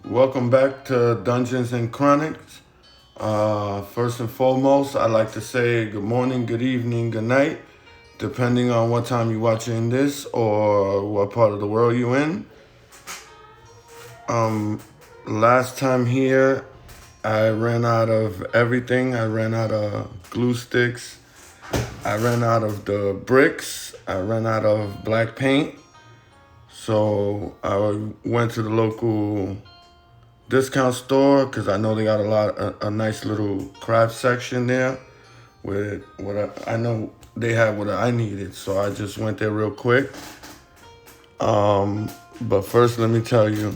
Welcome back to Dungeons and Chronics. First and foremost, I'd like to say good morning, good evening, good night, depending on what time you're watching this or what part of the world you're in. Last time here, I ran out of everything. I ran out of glue sticks. I ran out of the bricks. I ran out of black paint. So I went to the local discount store because I know they got a nice little craft section there with what I know they had what I needed. So I just went there real quick. But first, let me tell you,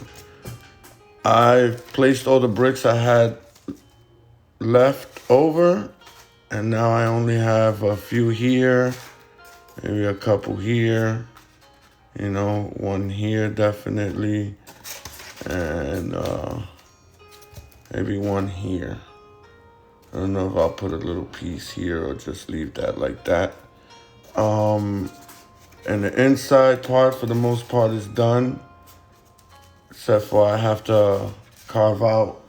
I placed all the bricks I had left over, and now I only have a few here, maybe a couple here, one here definitely, and maybe one here. I don't know if I'll put a little piece here or just leave that like that. And the inside part, for the most part, is done, except for I have to carve out,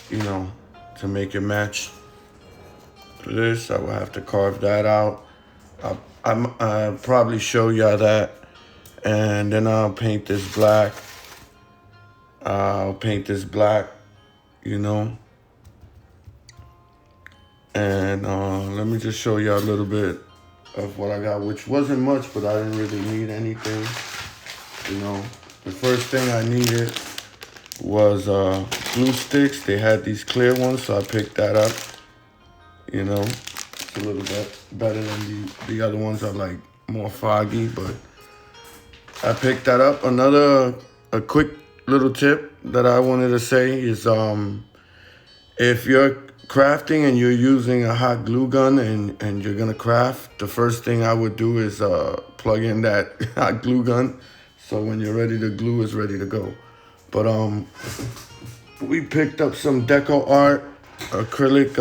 to make it match this. I will have to carve that out. I'll probably show y'all that, and then I'll paint this black. you know. And let me just show you a little bit of what I got, which wasn't much, but I didn't really need anything. The first thing I needed was glue sticks. They had these clear ones, so I picked that up. It's a little bit better than the other ones are like more foggy, but I picked that up. A quick little tip that I wanted to say is if you're crafting and you're using a hot glue gun and you're gonna craft, the first thing I would do is plug in that hot glue gun, so when you're ready to glue, it's ready to go. But we picked up some deco art, acrylic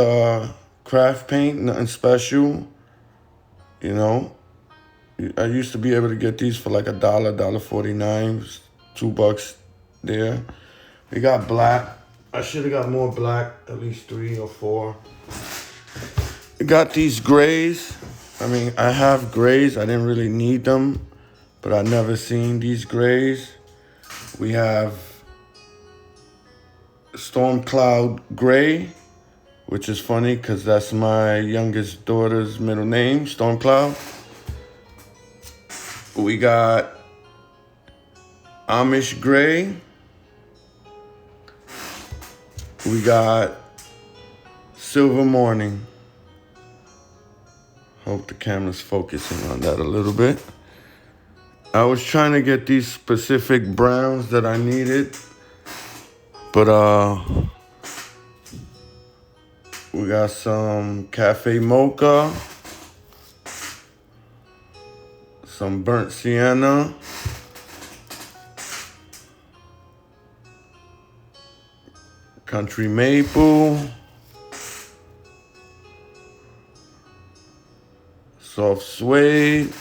craft paint, nothing special. I used to be able to get these for like $1.49, $2 there. We got black. I should have got more black, at least 3 or 4. We got these grays. I have grays. I didn't really need them, but I never seen these grays. We have Storm Cloud Gray, which is funny because that's my youngest daughter's middle name, Storm Cloud. We got Amish Gray. We got Silver Morning. Hope the camera's focusing on that a little bit. I was trying to get these specific browns that I needed, but we got some Cafe Mocha, some Burnt Sienna, Country Maple, Soft Suede,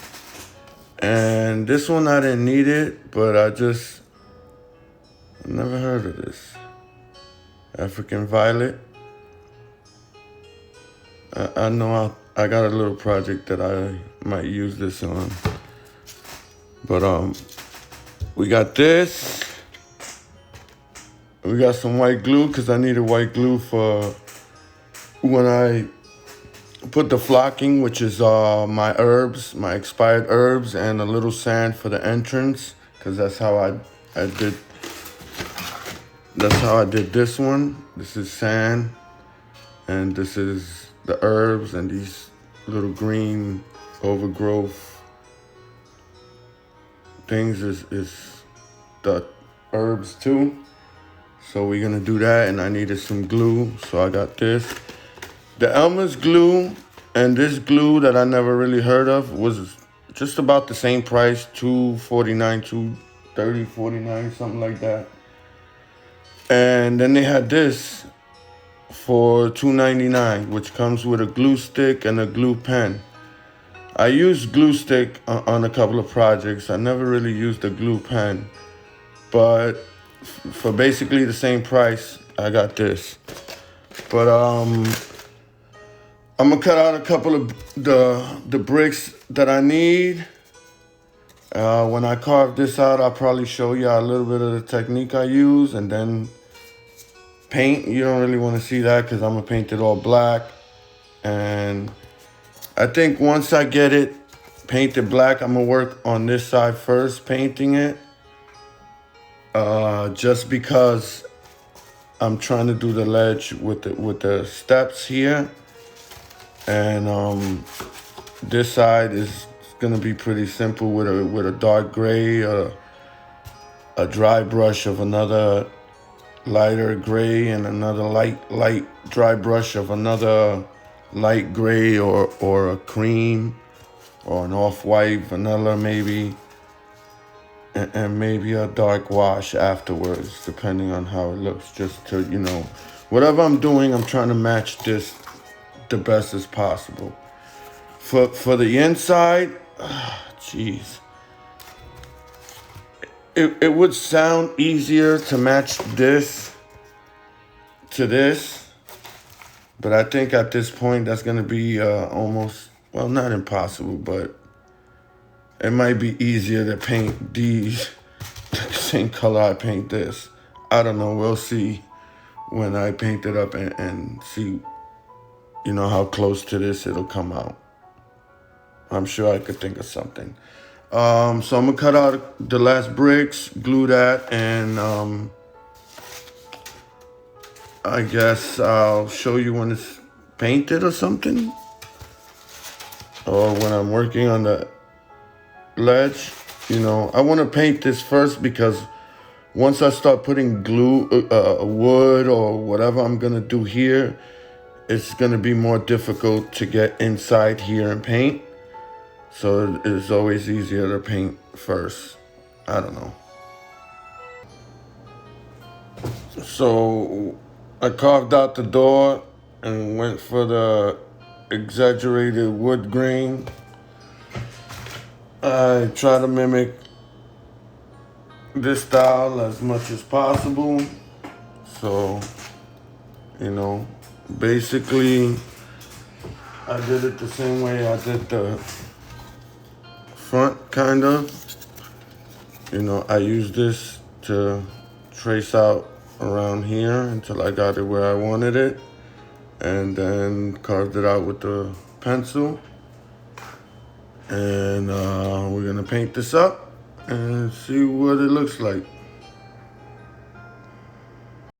and this one I didn't need it, but I never heard of this. African Violet. I know I got a little project that I might use this on. But we got this. We got some white glue because I needed white glue for when I put the flocking, which is my herbs, my expired herbs, and a little sand for the entrance, because that's how I did. That's how I did this one. This is sand, and this is the herbs, and these little green overgrowth things is the herbs too. So we're gonna do that, and I needed some glue, so I got this. The Elmer's glue and this glue that I never really heard of was just about the same price, $2.49, $2.30, $2.49, something like that. And then they had this for $2.99, which comes with a glue stick and a glue pen. I used glue stick on a couple of projects. I never really used a glue pen, but for basically the same price, I got this. But I'm gonna cut out a couple of the bricks that I need. When I carve this out, I'll probably show you a little bit of the technique I use, and then paint. You don't really want to see that because I'm gonna paint it all black. And I think once I get it painted black, I'm gonna work on this side first, painting it. Just because I'm trying to do the ledge with the steps here, and this side is gonna be pretty simple with a dark gray, a dry brush of another lighter gray, and another light dry brush of another light gray, or a cream, or an off-white vanilla maybe, and maybe a dark wash afterwards, depending on how it looks. Just to, whatever I'm doing, I'm trying to match this the best as possible. For the inside, jeez. It would sound easier to match this to this, but I think at this point that's gonna be almost, well, not impossible, but it might be easier to paint these the same color I paint this. I don't know, we'll see when I paint it up and see, how close to this it'll come out. I'm sure I could think of something. So I'm gonna cut out the last bricks, glue that, and I guess I'll show you when it's painted or something, or when I'm working on the ledge. I want to paint this first because once I start putting glue, wood, or whatever I'm gonna do here, it's gonna be more difficult to get inside here and paint. So it's always easier to paint first. I don't know. So I carved out the door and went for the exaggerated wood grain. I try to mimic this style as much as possible. So, basically I did it the same way I did the front, kind of. I used this to trace out around here until I got it where I wanted it, and then carved it out with the pencil. And we're gonna paint this up and see what it looks like.